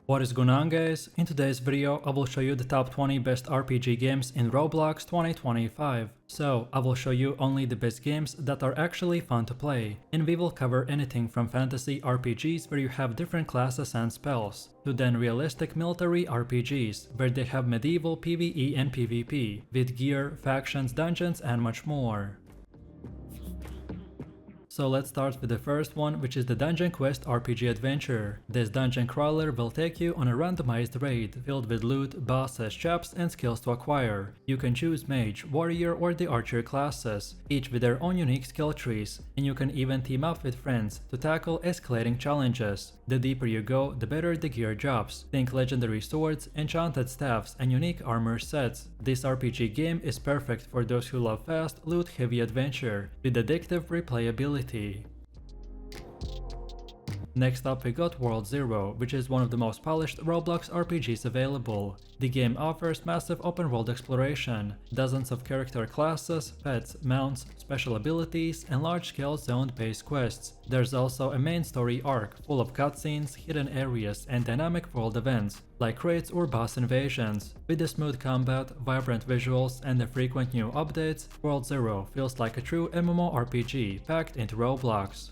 What is going on, guys? In today's video I will show you the top 20 best RPG games in Roblox 2025. So I will show you only the best games that are actually fun to play, and we will cover anything from fantasy RPGs where you have different classes and spells, to then realistic military RPGs where they have medieval PvE and PvP, with gear, factions, dungeons and much more. So let's start with the first one, which is the Dungeon Quest RPG adventure. This dungeon crawler will take you on a randomized raid filled with loot, bosses, traps and skills to acquire. You can choose mage, warrior or the archer classes, each with their own unique skill trees, and you can even team up with friends to tackle escalating challenges. The deeper you go, the better the gear drops. Think legendary swords, enchanted staffs and unique armor sets. This RPG game is perfect for those who love fast, loot-heavy adventure with addictive replayability. Next up we got World Zero, which is one of the most polished Roblox RPGs available. The game offers massive open world exploration, dozens of character classes, pets, mounts, special abilities, and large-scale zone-based quests. There's also a main story arc full of cutscenes, hidden areas, and dynamic world events, like raids or boss invasions. With the smooth combat, vibrant visuals, and the frequent new updates, World Zero feels like a true MMORPG packed into Roblox.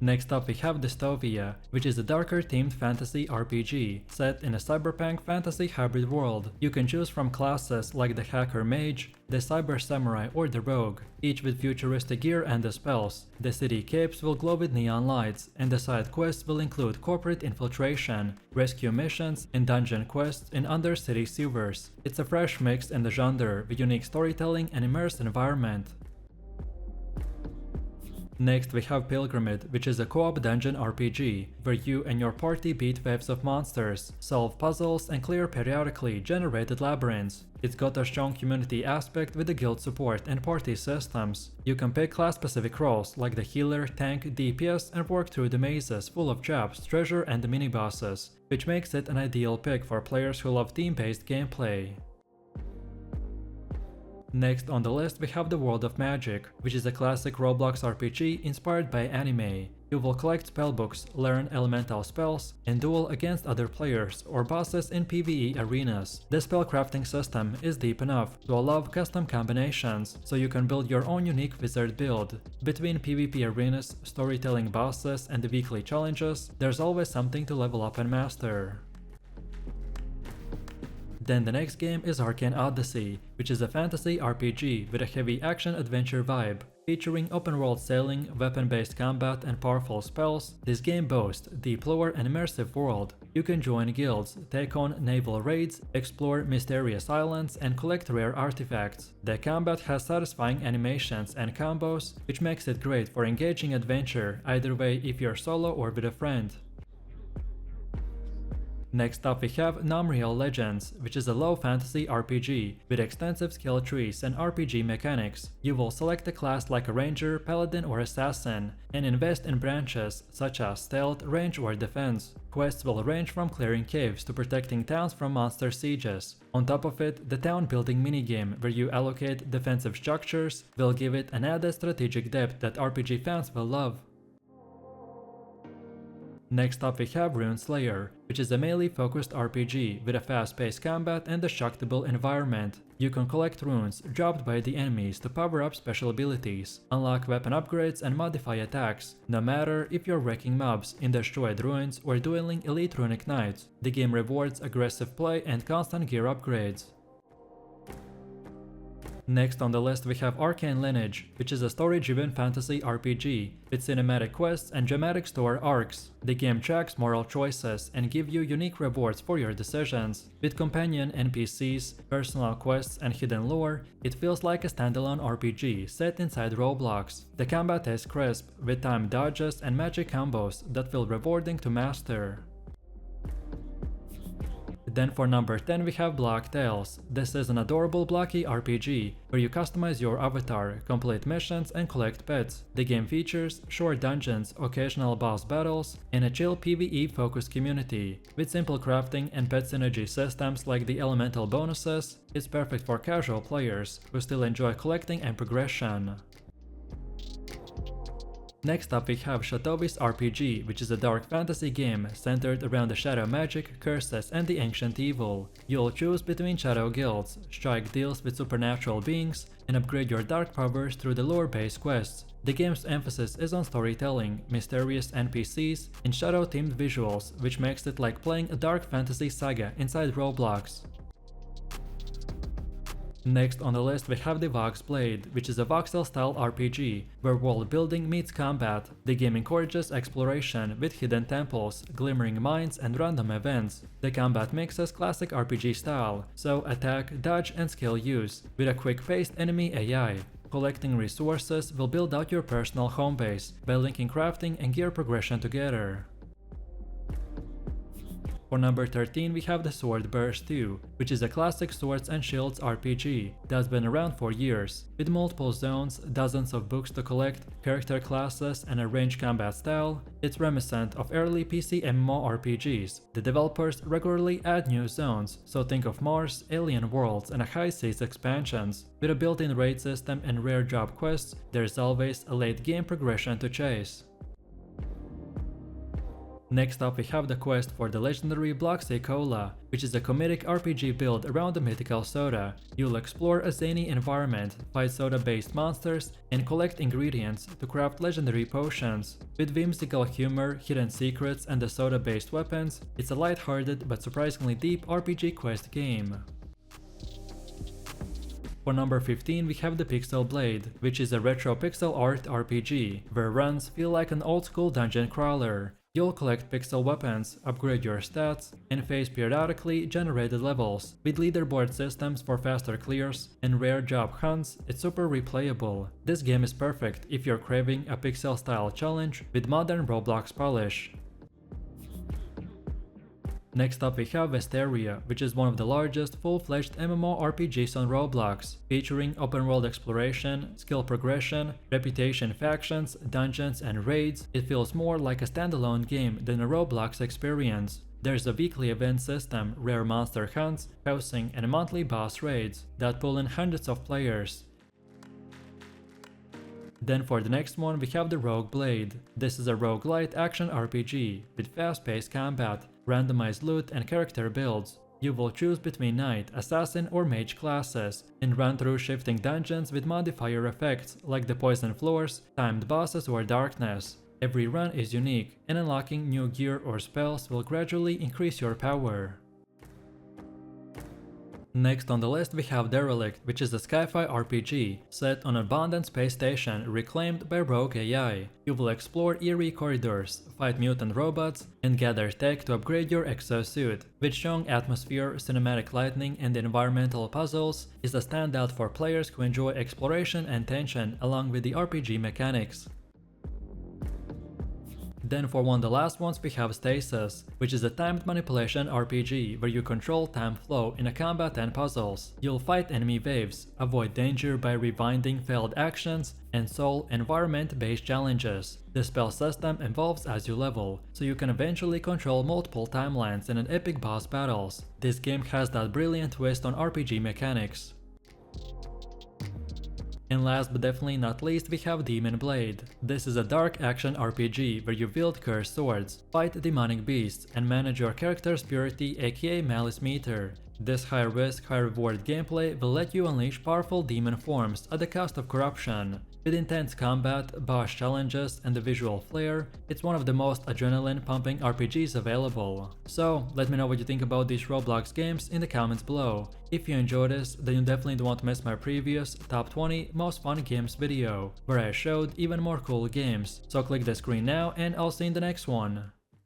Next up we have Dystovia, which is a darker themed fantasy RPG set in a cyberpunk fantasy hybrid world. You can choose from classes like the hacker mage, the cyber samurai or the rogue, each with futuristic gear and the spells. The city capes will glow with neon lights, and the side quests will include corporate infiltration, rescue missions, and dungeon quests in undercity sewers. It's a fresh mix in the genre with unique storytelling and immersed environment. Next we have Pilgrammed, which is a co-op dungeon RPG, where you and your party beat waves of monsters, solve puzzles and clear periodically generated labyrinths. It's got a strong community aspect with the guild support and party systems. You can pick class-specific roles like the healer, tank, DPS and work through the mazes full of traps, treasure and the mini-bosses, which makes it an ideal pick for players who love team-based gameplay. Next on the list we have the World of Magic, which is a classic Roblox RPG inspired by anime. You will collect spellbooks, learn elemental spells, and duel against other players or bosses in PvE arenas. The spellcrafting system is deep enough to allow custom combinations, so you can build your own unique wizard build. Between PvP arenas, storytelling bosses, and the weekly challenges, there's always something to level up and master. Then the next game is Arcane Odyssey, which is a fantasy RPG with a heavy action-adventure vibe. Featuring open-world sailing, weapon-based combat and powerful spells, this game boasts a deep lore and immersive world. You can join guilds, take on naval raids, explore mysterious islands and collect rare artifacts. The combat has satisfying animations and combos, which makes it great for engaging adventure, either way if you're solo or with a friend. Next up we have Nomrial Legends, which is a low fantasy RPG with extensive skill trees and RPG mechanics. You will select a class like a ranger, paladin or assassin, and invest in branches such as stealth, range or defense. Quests will range from clearing caves to protecting towns from monster sieges. On top of it, the town building minigame where you allocate defensive structures will give it an added strategic depth that RPG fans will love. Next up we have Rune Slayer, which is a melee-focused RPG with a fast-paced combat and a destructible environment. You can collect runes dropped by the enemies to power up special abilities, unlock weapon upgrades and modify attacks. No matter if you're wrecking mobs in destroyed ruins or dueling elite runic knights, the game rewards aggressive play and constant gear upgrades. Next on the list we have Arcane Lineage, which is a story-driven fantasy RPG with cinematic quests and dramatic story arcs. The game tracks moral choices and gives you unique rewards for your decisions. With companion NPCs, personal quests and hidden lore, it feels like a standalone RPG set inside Roblox. The combat is crisp, with timed dodges and magic combos that feel rewarding to master. Then for number 10 we have Block Tales. This is an adorable blocky RPG where you customize your avatar, complete missions and collect pets. The game features short dungeons, occasional boss battles, and a chill PvE focused community. With simple crafting and pet synergy systems like the elemental bonuses, it's perfect for casual players who still enjoy collecting and progression. Next up we have Shadovis RPG, which is a dark fantasy game centered around the shadow magic, curses and the ancient evil. You'll choose between shadow guilds, strike deals with supernatural beings, and upgrade your dark powers through the lore-based quests. The game's emphasis is on storytelling, mysterious NPCs, and shadow-themed visuals, which makes it like playing a dark fantasy saga inside Roblox. Next on the list we have the Voxlblade, which is a voxel-style RPG, where world building meets combat. The game encourages exploration with hidden temples, glimmering mines and random events. The combat mixes classic RPG style, so attack, dodge and skill use, with a quick-paced enemy AI. Collecting resources will build out your personal home base by linking crafting and gear progression together. For number 13 we have the Swordburst 2, which is a classic swords and shields RPG that's been around for years. With multiple zones, dozens of books to collect, character classes and a ranged combat style, it's reminiscent of early PC mmorpgs. The developers regularly add new zones, so think of Mars, alien worlds and a high seas expansions. With a built-in raid system and rare job quests, there's always a late game progression to chase. Next up we have the quest for the legendary bloxy cola, which is a comedic RPG built around the mythical soda. You'll explore a zany environment, fight soda-based monsters, and collect ingredients to craft legendary potions. With whimsical humor, hidden secrets, and the soda-based weapons, it's a light-hearted but surprisingly deep RPG quest game. For number 15 we have the Pixelblade, which is a retro pixel art RPG, where runs feel like an old-school dungeon crawler. You'll collect pixel weapons, upgrade your stats, and face periodically generated levels. With leaderboard systems for faster clears and rare job hunts, it's super replayable. This game is perfect if you're craving a pixel-style challenge with modern Roblox polish. Next up we have Vesteria, which is one of the largest full-fledged MMORPGs on Roblox, featuring open-world exploration, skill progression, reputation factions, dungeons and raids. It feels more like a standalone game than a Roblox experience. There's a weekly event system, rare monster hunts, housing and monthly boss raids that pull in hundreds of players. Then for the next one we have the Rogueblade. This is a roguelite action RPG with fast-paced combat, randomized loot and character builds. You will choose between knight, assassin or mage classes and run through shifting dungeons with modifier effects like the poison floors, timed bosses or darkness. Every run is unique, and unlocking new gear or spells will gradually increase your power. Next on the list we have Derelict, which is a sci-fi RPG set on an abandoned space station reclaimed by rogue AI. You will explore eerie corridors, fight mutant robots, and gather tech to upgrade your exosuit. With strong atmosphere, cinematic lighting, and environmental puzzles, is a standout for players who enjoy exploration and tension along with the RPG mechanics. Then for one of the last ones we have Stasis, which is a timed manipulation RPG where you control time flow in a combat and puzzles. You'll fight enemy waves, avoid danger by rewinding failed actions, and solve environment-based challenges. The spell system evolves as you level, so you can eventually control multiple timelines in an epic boss battles. This game has that brilliant twist on RPG mechanics. And last but definitely not least we have Demon Blade. This is a dark action RPG where you wield cursed swords, fight demonic beasts, and manage your character's purity aka malice meter. This high risk, high reward gameplay will let you unleash powerful demon forms at the cost of corruption. With intense combat, boss challenges, and the visual flair, it's one of the most adrenaline-pumping RPGs available. So, let me know what you think about these Roblox games in the comments below. If you enjoyed this, then you definitely don't want to miss my previous top 20 most fun games video, where I showed even more cool games. So click the screen now and I'll see you in the next one.